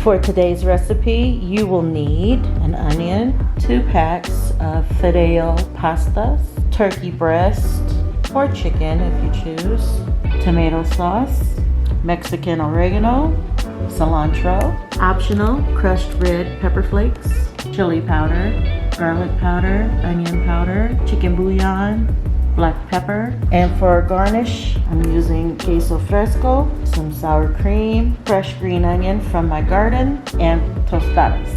For today's recipe, you will need an onion, 2 packs of Fideo pastas, turkey breast or chicken if you choose, tomato sauce, Mexican oregano, cilantro, optional crushed red pepper flakes, chili powder, garlic powder, onion powder, chicken bouillon, black pepper, and for garnish I'm using queso fresco, some sour cream, fresh green onion from my garden, and tostadas.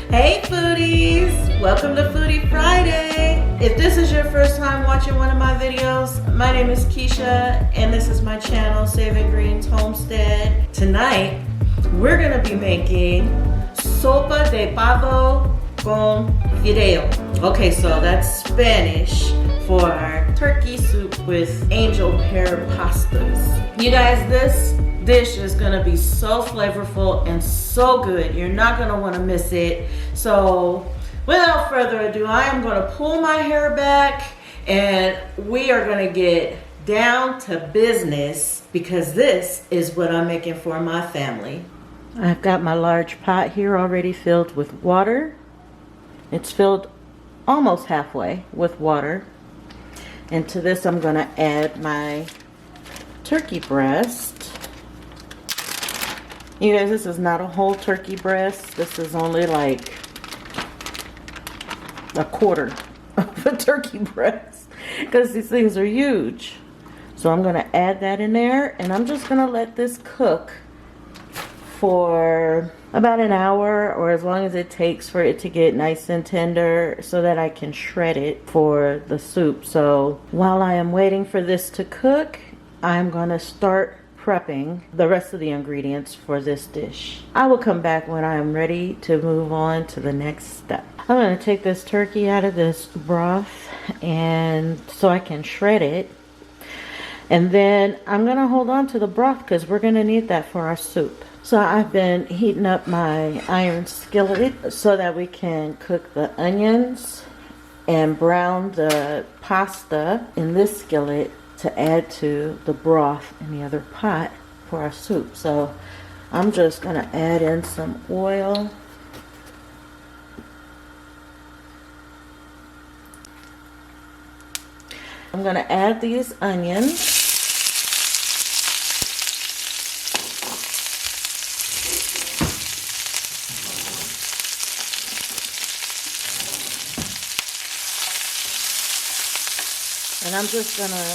Hey foodies! Welcome to Foodie Friday! If this is your first time watching one of my videos, my name is Keisha and this is my channel, Saving Greens Homestead. Tonight, we're gonna be making Sopa de Pavo con Fideo. Okay, so that's Spanish for turkey soup with angel hair pastas. You guys, this dish is gonna be so flavorful and so good. You're not gonna wanna miss it. So without further ado, I am gonna pull my hair back and we are gonna get down to business because this is what I'm making for my family. I've got my large pot here already filled with water. It's filled almost halfway with water. And to this I'm gonna add my turkey breast. You guys, this is not a whole turkey breast. This is only like a quarter of a turkey breast because these things are huge. So I'm gonna add that in there and I'm just gonna let this cook for about an hour or as long as it takes for it to get nice and tender so that I can shred it for the soup. So while I am waiting for this to cook, I'm gonna start prepping the rest of the ingredients for this dish. I will come back when I am ready to move on to the next step. I'm gonna take this turkey out of this broth and so I can shred it. And then I'm gonna hold on to the broth because we're gonna need that for our soup. So I've been heating up my iron skillet so that we can cook the onions and brown the pasta in this skillet to add to the broth in the other pot for our soup. So I'm just gonna add in some oil. I'm gonna add these onions. And I'm just gonna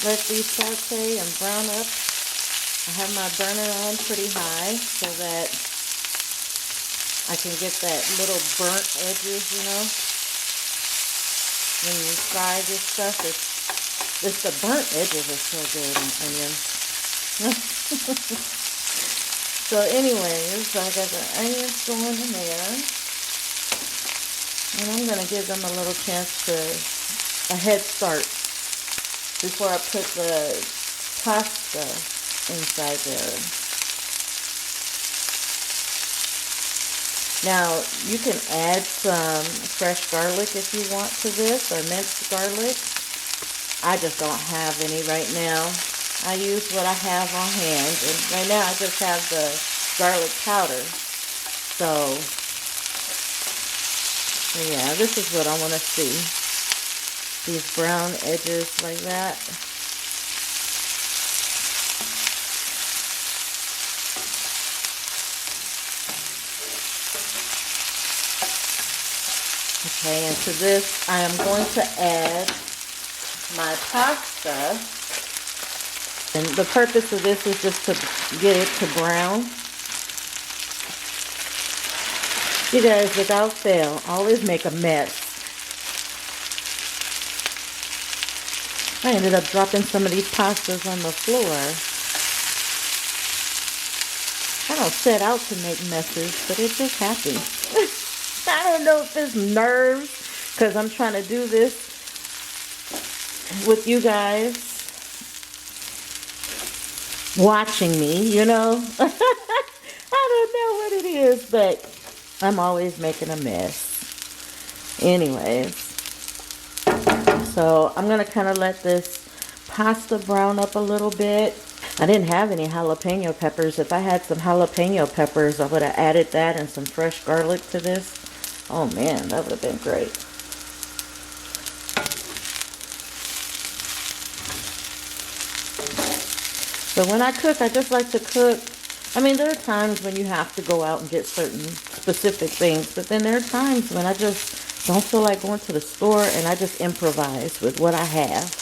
let these saute and brown up. I have my burner on pretty high so that I can get that little burnt edges, you know. When you fry this stuff, it's the burnt edges are so good on onions. So anyways, I got the onions going in there. And I'm gonna give them a little chance to, a head start before I put the pasta inside there. Now, you can add some fresh garlic if you want to this, or minced garlic. I just don't have any right now. I use what I have on hand, and right now I just have the garlic powder. So yeah, this is what I want to see. These brown edges like that. Okay, and to this I am going to add my pasta. And the purpose of this is just to get it to brown. You guys, without fail, always make a mess. I ended up dropping some of these pastas on the floor. I don't set out to make messes, but it just happens. I don't know if it's nerves, because I'm trying to do this with you guys watching me, you know. I don't know what it is, but I'm always making a mess. Anyways, so I'm going to kind of let this pasta brown up a little bit. I didn't have any jalapeno peppers. If I had some jalapeno peppers, I would have added that and some fresh garlic to this. Oh man, that would have been great. But when I cook, I just like to cook. I mean, there are times when you have to go out and get certain specific things, but then there are times when I just don't feel like going to the store and I just improvise with what I have.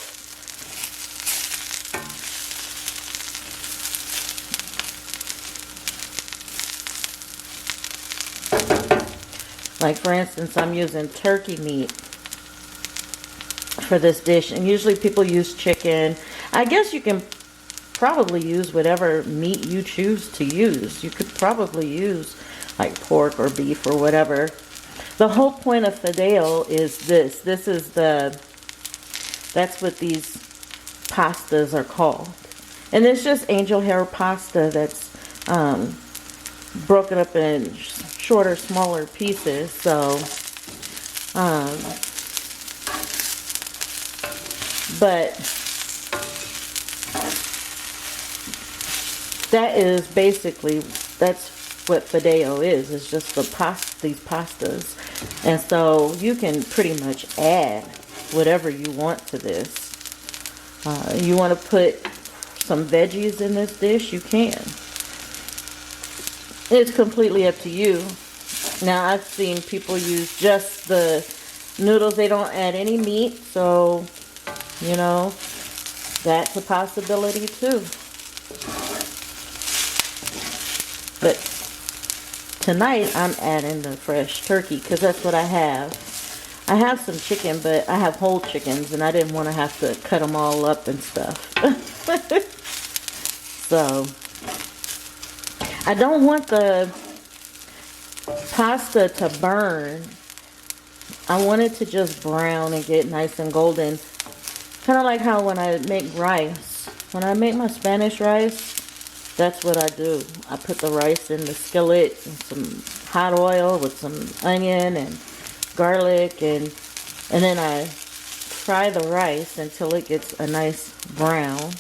Like for instance, I'm using turkey meat for this dish, and usually people use chicken. I guess you can probably use whatever meat you choose to use. You could probably use like pork or beef or whatever. The whole point of Fideo is this. This is that's what these pastas are called. And it's just angel hair pasta that's broken up in shorter, smaller pieces. So, but that is basically, that's what Fideo is. It's just these pastas. And so you can pretty much add whatever you want to this. You want to put some veggies in this dish, you can. It's completely up to you. Now, I've seen people use just the noodles. They don't add any meat. So, you know, that's a possibility too. But tonight, I'm adding the fresh turkey because that's what I have. I have some chicken, but I have whole chickens, and I didn't want to have to cut them all up and stuff. So, I don't want the pasta to burn. I want it to just brown and get nice and golden. Kind of like how when I make rice. When I make my Spanish rice, that's what I do. I put the rice in the skillet and some hot oil with some onion and garlic, and then I fry the rice until it gets a nice brown.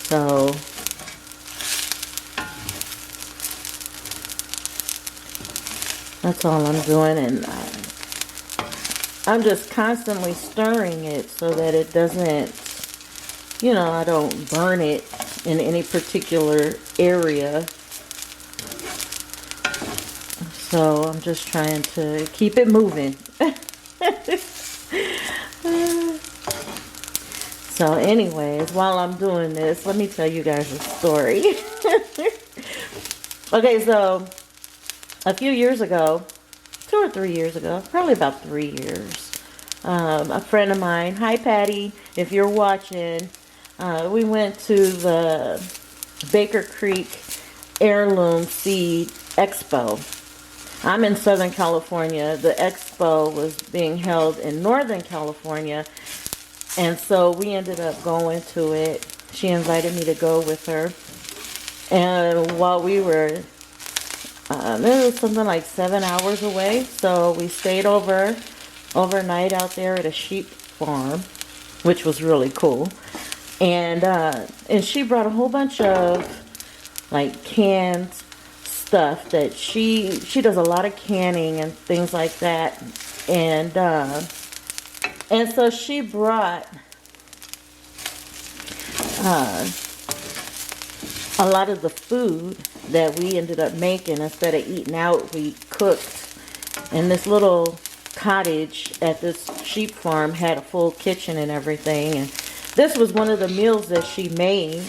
So that's all I'm doing, and I'm just constantly stirring it so that it doesn't, you know, I don't burn it in any particular area. So I'm just trying to keep it moving. So anyways, while I'm doing this, let me tell you guys a story. Okay, so a few years ago, 2 or 3 years ago, probably about 3 years, a friend of mine, hi Patty, if you're watching, we went to the Baker Creek Heirloom Seed Expo. I'm in Southern California. The expo was being held in Northern California, and so we ended up going to it. She invited me to go with her, and while we were, it was something like 7 hours away, so we stayed overnight out there at a sheep farm, which was really cool. And she brought a whole bunch of like canned stuff that she does a lot of canning and things like that. And so she brought a lot of the food that we ended up making. Instead of eating out, we cooked. And this little cottage at this sheep farm had a full kitchen and everything. And this was one of the meals that she made.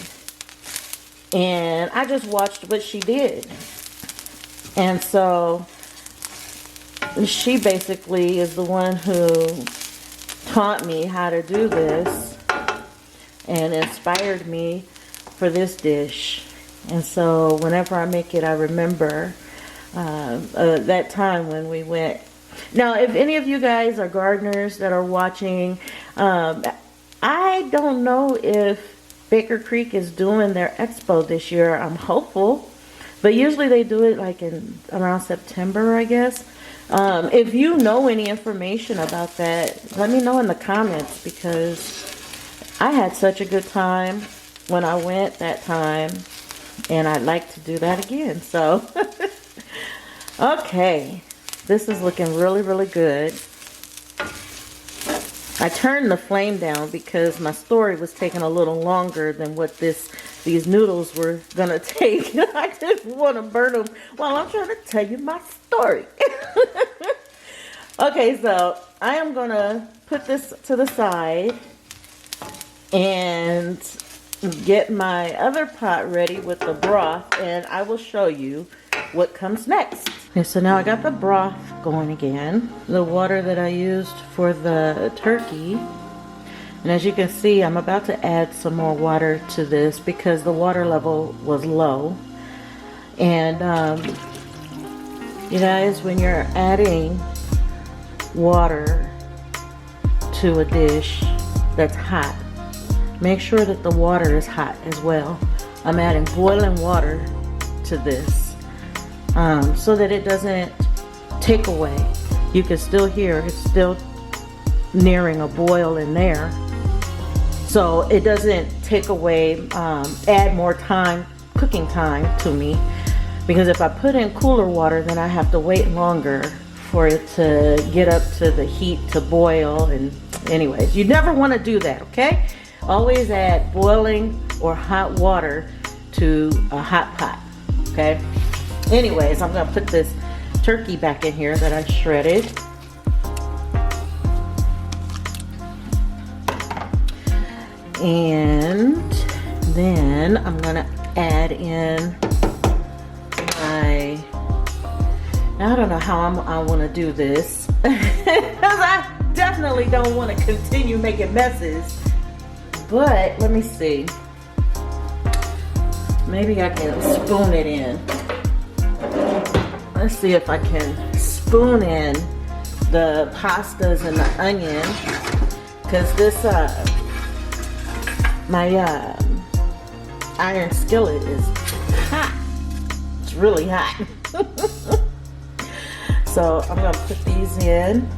And I just watched what she did. And so she basically is the one who taught me how to do this and inspired me for this dish. And so whenever I make it, I remember that time when we went. Now, if any of you guys are gardeners that are watching, I don't know if Baker Creek is doing their expo this year. I'm hopeful. But usually they do it like in around September, I guess. If you know any information about that, let me know in the comments, because I had such a good time when I went that time, and I'd like to do that again. So, okay, this is looking really, really good. I turned the flame down because my story was taking a little longer than what these noodles were gonna take. I didn't want to burn them while I'm trying to tell you my story. Okay, so I am gonna put this to the side and get my other pot ready with the broth, and I will show you what comes next. Okay, so now I got the broth going again. The water that I used for the turkey. And as you can see, I'm about to add some more water to this because the water level was low. And you guys, when you're adding water to a dish that's hot, make sure that the water is hot as well. I'm adding boiling water to this so that it doesn't take away. You can still hear it's still nearing a boil in there, so it doesn't take away, add more time, cooking time to me, because if I put in cooler water, then I have to wait longer for it to get up to the heat to boil. And anyways, you never want to do that, okay? Always add boiling or hot water to a hot pot, okay? Anyways, I'm gonna put this turkey back in here that I shredded. And then I'm gonna add in my, I don't know how I want to do this, because I definitely don't want to continue making messes, but let me see, maybe I can spoon it in. Let's see if I can spoon in the pastas and the onion, because this my iron skillet is hot. It's really hot. So I'm gonna put these in.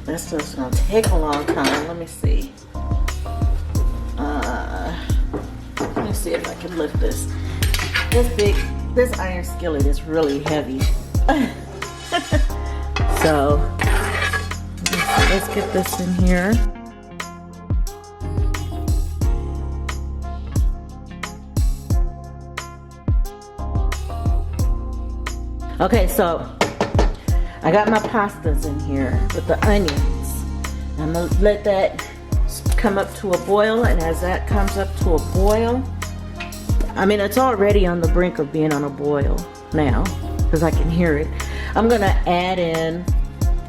That's just gonna take a long time. Let me see. Let me see if I can lift this. This iron skillet is really heavy. So let's get this in here. Okay, so I got my pastas in here with the onions. I'm gonna let that come up to a boil, and as that comes up to a boil, I mean, it's already on the brink of being on a boil now because I can hear it. I'm gonna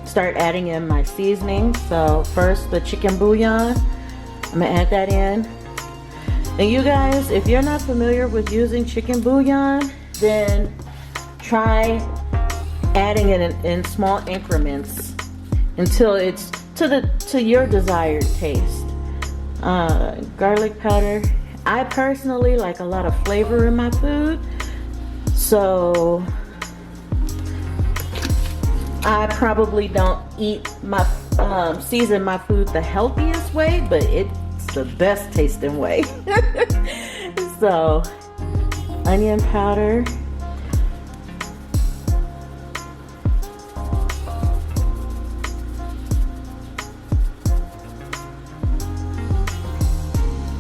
start adding in my seasoning. So first, the chicken bouillon. I'm gonna add that in. And you guys, if you're not familiar with using chicken bouillon, then try adding it in small increments until it's to your desired taste. Garlic powder. I personally like a lot of flavor in my food, so I probably don't season my food the healthiest way, but it's the best tasting way. So, onion powder.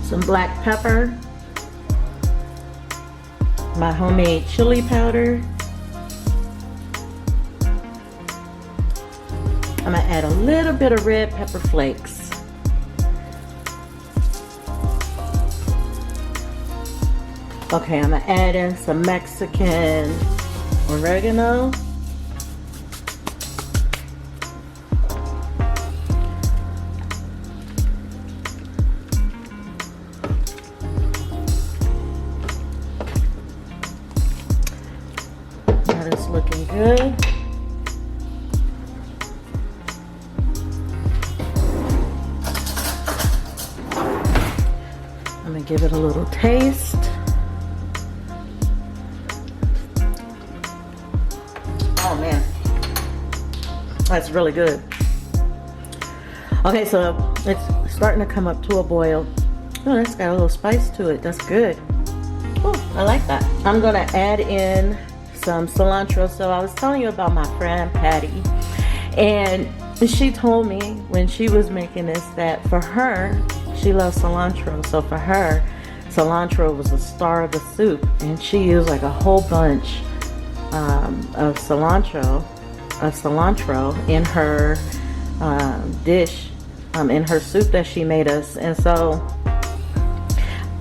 Some black pepper. My homemade chili powder. I'm gonna add a little bit of red pepper flakes. Okay, I'm gonna add in some Mexican oregano. That is looking good. I'm gonna give it a little taste. Oh man, That's really good. Okay, so it's starting to come up to a boil. Oh, that's got a little spice to it. That's good. Oh, I like that. I'm gonna add in some cilantro. So I was telling you about my friend Patty, and she told me when she was making this that for her, she loves cilantro. So for her, cilantro was the star of the soup, and she used like a whole bunch of cilantro in her dish, in her soup that she made us. And so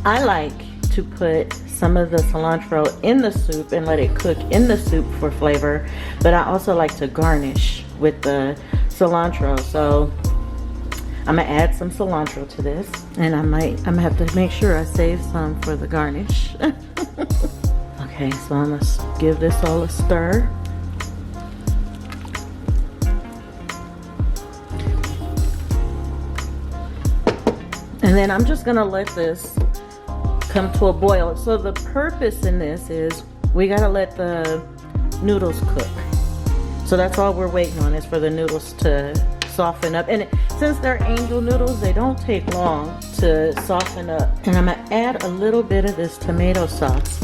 I like to put some of the cilantro in the soup and let it cook in the soup for flavor, but I also like to garnish with the cilantro. So I'm gonna add some cilantro to this, and I'm gonna have to make sure I save some for the garnish. Okay, so I'm gonna give this all a stir. And then I'm just gonna let this come to a boil. So the purpose in this is we gotta let the noodles cook. So that's all we're waiting on, is for the noodles to soften up. And since they're angel noodles, they don't take long to soften up. And I'm gonna add a little bit of this tomato sauce.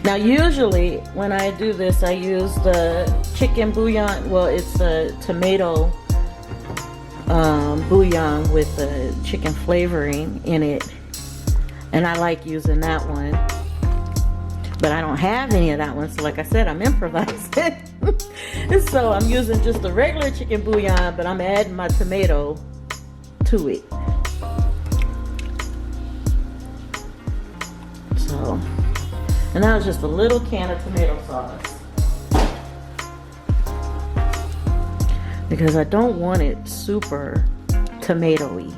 Now usually when I do this, I use the chicken bouillon. Well, it's a tomato bouillon with the chicken flavoring in it, and I like using that one, but I don't have any of that one, so like I said, I'm improvising. So I'm using just the regular chicken bouillon, but I'm adding my tomato to it. So, and that was just a little can of tomato sauce, because I don't want it super tomatoey.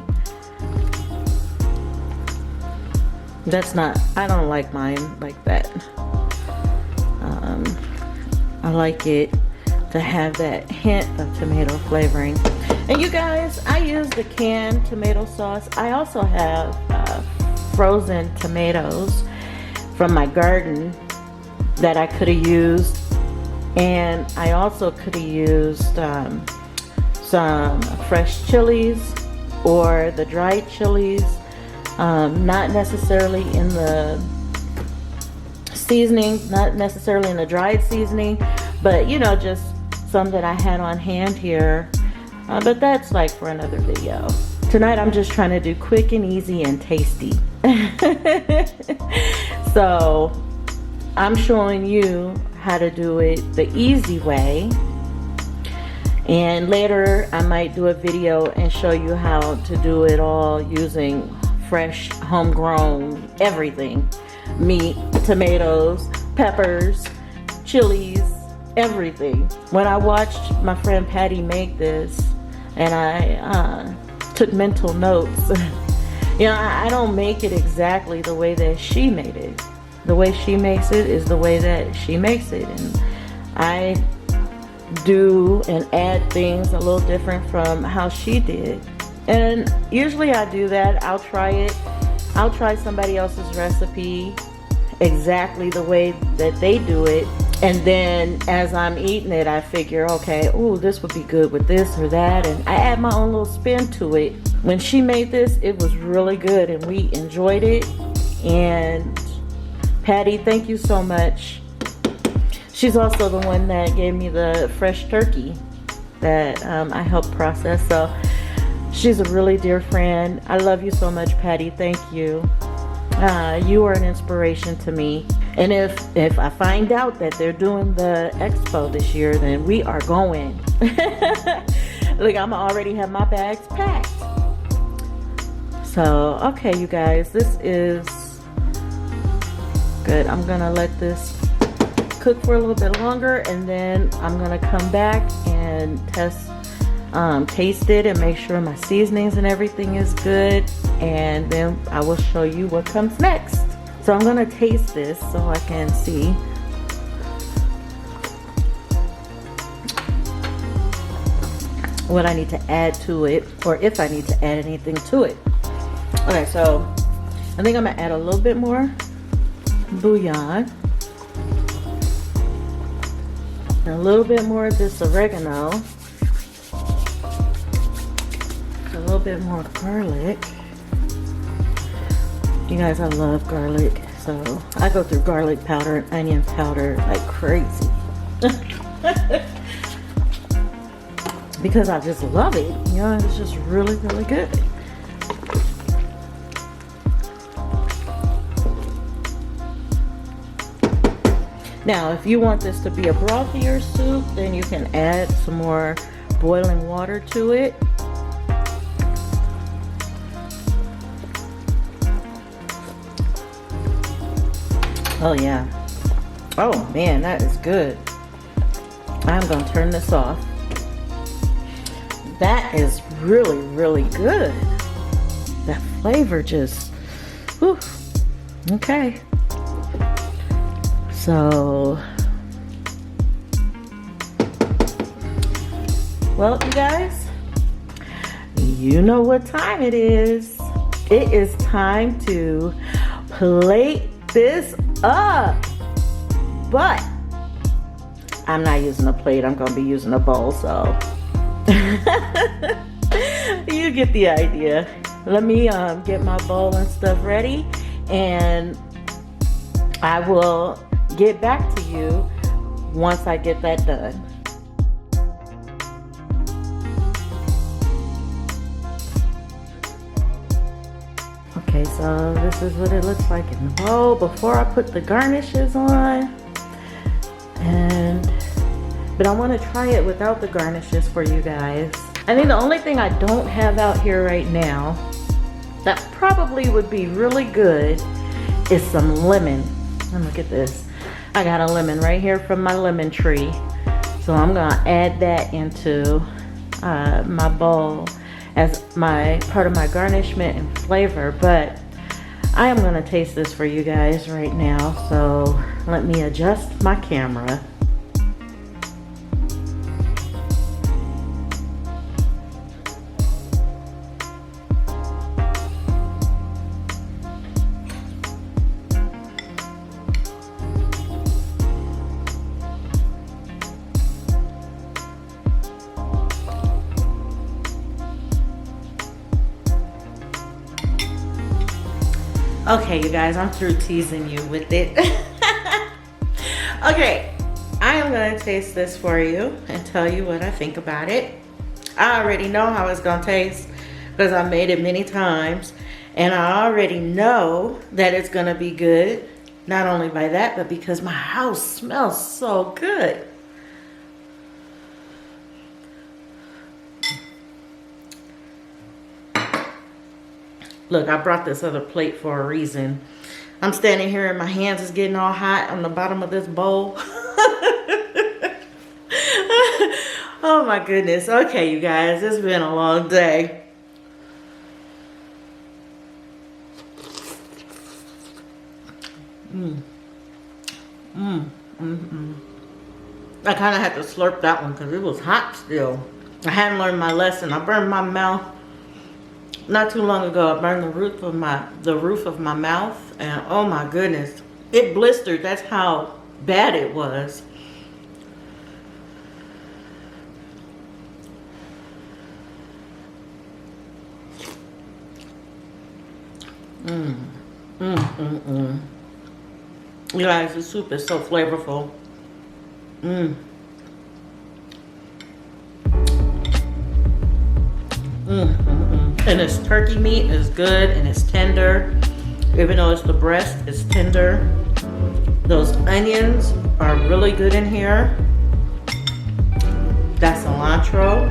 That's not, I don't like mine like that. I like it to have that hint of tomato flavoring. And you guys, I use the canned tomato sauce. I also have frozen tomatoes from my garden that I could have used, and I also could have used some fresh chilies or the dried chilies, not necessarily in the seasoning, not necessarily in the dried seasoning, but you know, just some that I had on hand here. But that's like for another video. Tonight I'm just trying to do quick and easy and tasty. So I'm showing you how to do it the easy way, and later I might do a video and show you how to do it all using fresh, homegrown everything. Meat, tomatoes, peppers, chilies, everything. When I watched my friend Patty make this, and I took mental notes, you know, I don't make it exactly the way that she made it. The way she makes it is the way that she makes it, and I do and add things a little different from how she did. And usually I do that. I'll try it. I'll try somebody else's recipe exactly the way that they do it, and then as I'm eating it, I figure, okay, oh, this would be good with this or that, and I add my own little spin to it. When she made this, it was really good, and we enjoyed it. And Patty, thank you so much. She's also the one that gave me the fresh turkey that I helped process. So she's a really dear friend. I love you so much, Patty. Thank you. You are an inspiration to me. And if I find out that they're doing the expo this year, then we are going. Look, I'm already have my bags packed. So, okay, you guys, this is good. I'm gonna let this cook for a little bit longer, and then I'm gonna come back and taste it and make sure my seasonings and everything is good, and then I will show you what comes next. So I'm gonna taste this so I can see. What I need to add to it, or if I need to add anything to it. Okay, so I think I'm gonna add a little bit more bouillon. A little bit more of this oregano. A little bit more garlic. You guys, I love garlic. So I go through garlic powder and onion powder like crazy. Because I just love it. You know, it's just really, really good. Now, if you want this to be a brothier soup, then you can add some more boiling water to it. Oh yeah. Oh man, that is good. I'm gonna turn this off. That is really, really good. That flavor just, whew. Okay. So, well, you guys, you know what time it is. It is time to plate this up. But I'm not using a plate. I'm going to be using a bowl, so you get the idea. Let me get my bowl and stuff ready, and I will get back to you once I get that done. Okay, so this is what it looks like in the bowl before I put the garnishes on. But I want to try it without the garnishes for you guys. I think the only thing I don't have out here right now that probably would be really good is some lemon. And look at this. I got a lemon right here from my lemon tree. So I'm gonna add that into my bowl as my part of my garnishment and flavor. But I am gonna taste this for you guys right now. So let me adjust my camera. Okay, you guys, I'm through teasing you with it. Okay, I am gonna taste this for you and tell you what I think about it. I already know how it's gonna taste because I made it many times, and I already know that it's gonna be good. Not only by that, but because my house smells so good. Look, I brought this other plate for a reason. I'm standing here and my hands is getting all hot on the bottom of this bowl. Oh my goodness. Okay, you guys, it's been a long day. I kind of had to slurp that one because it was hot still. I hadn't learned my lesson. I burned my mouth. Not too long ago, I burned the roof of my mouth, and oh my goodness, it blistered. That's how bad it was. You guys, the soup is so flavorful. And this turkey meat is good and it's tender. Even though it's the breast, it's tender. Those onions are really good in here. That cilantro.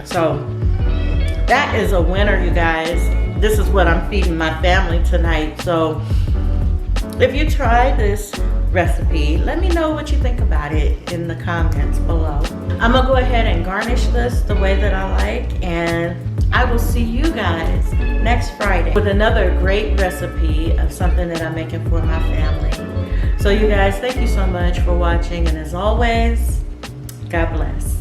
So that is a winner, you guys. This is what I'm feeding my family tonight. So if you try this recipe, let me know what you think about it in the comments below. I'm gonna go ahead and garnish this the way that I like, and I will see you guys next Friday with another great recipe of something that I'm making for my family. So you guys, thank you so much for watching, and as always, God bless.